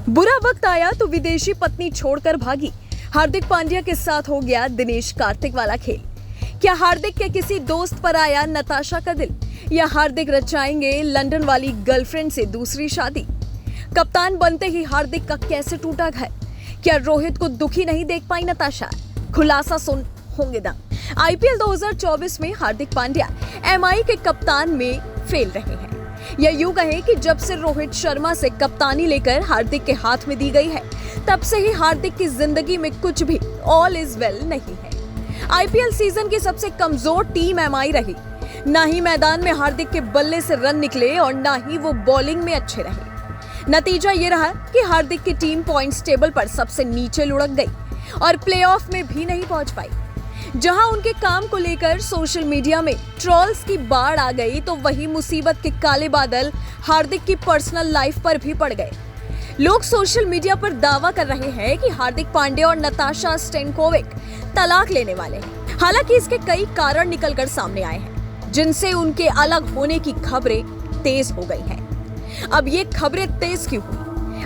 बुरा वक्त आया तो विदेशी पत्नी छोड़कर भागी। हार्दिक पांड्या के साथ हो गया दिनेश कार्तिक वाला खेल। क्या हार्दिक के किसी दोस्त पर आया नताशा का दिल, या हार्दिक रचाएंगे लंदन वाली गर्लफ्रेंड से दूसरी शादी? कप्तान बनते ही हार्दिक का कैसे टूटा घर? क्या रोहित को दुखी नहीं देख पाई नताशा? खुलासा सुन होंगे दंग। आईपीएल 2024 में हार्दिक पांड्या एमआई के कप्तान में फेल रहे हैं, या यूं कहें कि जब से रोहित शर्मा से कप्तानी लेकर हार्दिक के हाथ में दी गई है, तब से ही हार्दिक की जिंदगी में कुछ भी ऑल इज वेल नहीं है। आईपीएल सीजन की सबसे कमजोर टीम एमआई रही। ना ही मैदान में हार्दिक के बल्ले से रन निकले और ना ही वो बॉलिंग में अच्छे रहे। नतीजा ये रहा कि हार्दिक की टीम पॉइंट्स टेबल पर सबसे नीचे लुढ़क गई और प्लेऑफ में भी नहीं पहुंच पाई। जहां उनके काम को लेकर सोशल मीडिया में ट्रोल्स की बाढ़ आ गई, तो वही मुसीबत के काले बादल हार्दिक की पर्सनल लाइफ पर भी पड़ गए। लोग सोशल मीडिया पर दावा कर रहे हैं कि हार्दिक पांड्या और नताशा स्टेनकोविक तलाक लेने वाले हैं। हालांकि इसके कई कारण निकलकर सामने आए हैं, जिनसे उनके अलग होने की खबरें तेज हो गई हैं। अब ये खबरें तेज क्यों हुई?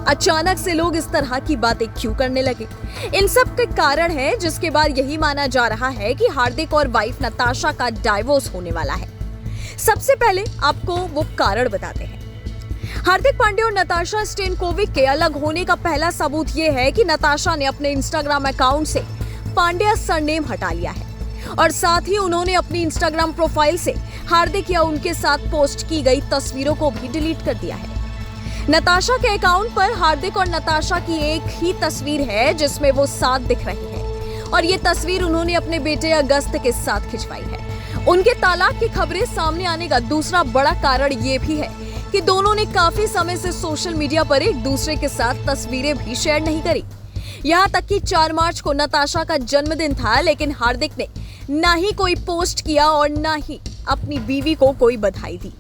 अचानक से लोग इस तरह की बातें क्यों करने लगे? इन सब के कारण है, जिसके बाद यही माना जा रहा है कि हार्दिक और वाइफ नताशा का डाइवोर्स होने वाला है। सबसे पहले आपको वो कारण बताते हैं। हार्दिक पांड्या और नताशा स्टेनकोविक के अलग होने का पहला सबूत ये है कि नताशा ने अपने इंस्टाग्राम अकाउंट से पांड्या सरनेम हटा लिया है और साथ ही उन्होंने अपनी इंस्टाग्राम प्रोफाइल से हार्दिक या उनके साथ पोस्ट की गई तस्वीरों को भी डिलीट कर दिया है। नताशा के अकाउंट पर हार्दिक और नताशा की एक ही तस्वीर है, जिसमें वो साथ दिख रहे हैं और ये तस्वीर उन्होंने अपने बेटे अगस्त के साथ खिंचवाई है। उनके तलाक की खबरें सामने आने का दूसरा बड़ा कारण ये भी है कि दोनों ने काफी समय से सोशल मीडिया पर एक दूसरे के साथ तस्वीरें भी शेयर नहीं करी। यहाँ तक कि 4 मार्च को नताशा का जन्मदिन था, लेकिन हार्दिक ने ना ही कोई पोस्ट किया और ना ही अपनी बीवी को कोई बधाई दी।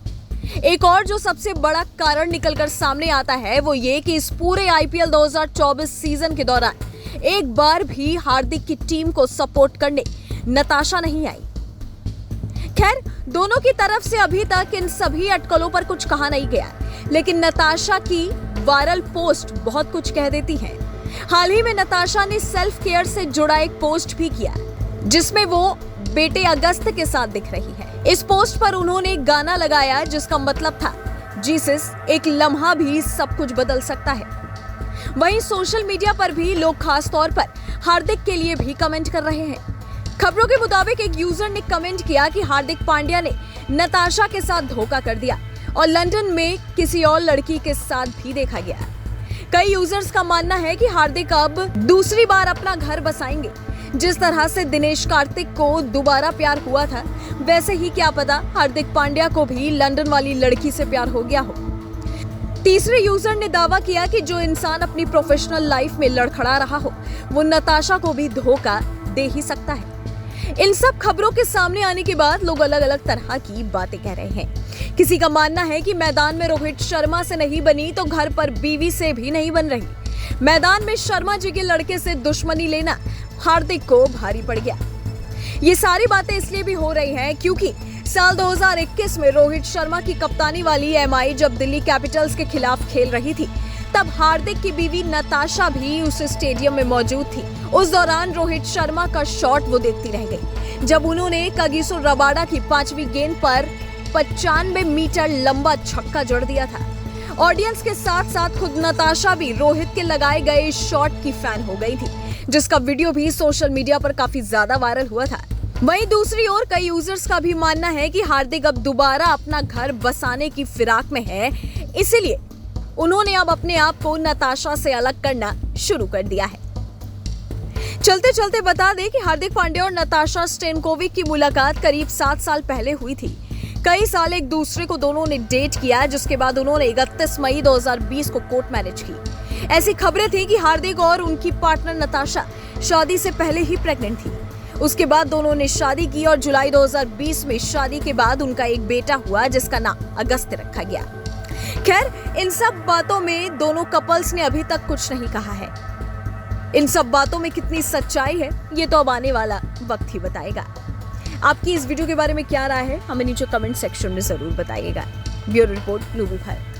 एक और जो सबसे बड़ा कारण निकलकर सामने आता है, वो ये कि इस पूरे आईपीएल 2024 सीजन के दौरान एक बार भी हार्दिक की टीम को सपोर्ट करने नताशा नहीं आई। खैर, दोनों की तरफ से अभी तक इन सभी अटकलों पर कुछ कहा नहीं गया, लेकिन नताशा की वायरल पोस्ट बहुत कुछ कह देती है। हाल ही में नताशा ने सेल्फ केयर से जुड़ा एक पोस्ट भी किया, जिसमें वो बेटे अगस्त के साथ दिख रही है। इस पोस्ट पर उन्होंने एक गाना लगाया, जिसका मतलब था जीसस एक लम्हा भी सब कुछ बदल सकता है। वहीं सोशल मीडिया पर भी लोग खास तौर पर हार्दिक के लिए भी कमेंट कर रहे हैं। खबरों के मुताबिक एक यूजर ने कमेंट किया कि हार्दिक पांड्या ने नताशा के साथ धोखा कर दिया और लंदन में किसी और लड़की के साथ भी देखा गया। कई यूजर्स का मानना है कि हार्दिक अब दूसरी बार अपना घर बसाएंगे। जिस तरह से दिनेश कार्तिक को दोबारा प्यार हुआ था, वैसे ही क्या पता हार्दिक पांड्या को भी लंदन वाली लड़की से प्यार हो गया हो। तीसरे यूजर ने दावा किया कि जो इंसान अपनी प्रोफेशनल लाइफ में लड़खड़ा रहा हो, वो नताशा को भी धोखा दे ही सकता है। इन सब खबरों के सामने आने के बाद लोग अलग अलग तरह की बातें कह रहे हैं। किसी का मानना है कि मैदान में रोहित शर्मा से नहीं बनी तो घर पर बीवी से भी नहीं बन रही। मैदान में शर्मा जी के लड़के से दुश्मनी लेना हार्दिक को भारी पड़ गया। ये सारी बातें इसलिए भी हो रही हैं क्योंकि साल 2021 में रोहित शर्मा की कप्तानी वाली एमआई जब दिल्ली कैपिटल्स के खिलाफ खेल रही थी, तब हार्दिक की बीवी नताशा भी उस स्टेडियम में मौजूद थी। उस दौरान रोहित शर्मा का शॉट वो देखती रह गई, जब उन्होंने कागिसो रबाडा की 5वीं गेंद पर 95 मीटर लंबा छक्का जड़ दिया था। ऑडियंस के साथ साथ खुद नताशा भी रोहित के लगाए गए शॉट की फैन हो गई थी, जिसका वीडियो भी सोशल मीडिया पर काफी ज्यादा वायरल हुआ था। वहीं दूसरी ओर कई यूजर्स का भी मानना है कि हार्दिक अब दोबारा अपना घर बसाने की फिराक में है, इसीलिए उन्होंने अब अपने आप को नताशा से अलग करना शुरू कर दिया है। चलते चलते बता दें कि हार्दिक पांड्या और नताशा स्टेनकोविक की मुलाकात करीब 7 साल पहले हुई थी। कई साल एक दूसरे को दोनों ने डेट किया, जिसके बाद उन्होंने 31 मई 2020 को कोर्ट मैरिज की। ऐसी खबरें थी कि हार्दिक और उनकी पार्टनर नताशा शादी से पहले ही प्रेग्नेंट थी। उसके बाद दोनों ने शादी की और जुलाई 2020 में शादी के बाद उनका एक बेटा हुआ, जिसका नाम अगस्त रखा गया। खैर, इन सब बातों में दोनों कपल्स ने अभी तक कुछ नहीं कहा है। इन सब बातों में कितनी सच्चाई है, ये तो अब आने वाला वक्त ही बताएगा। आपकी इस वीडियो के बारे में क्या राय है, हमें नीचे कमेंट सेक्शन में जरूर बताइएगा। ब्यूरो रिपोर्ट, नूबू भारत।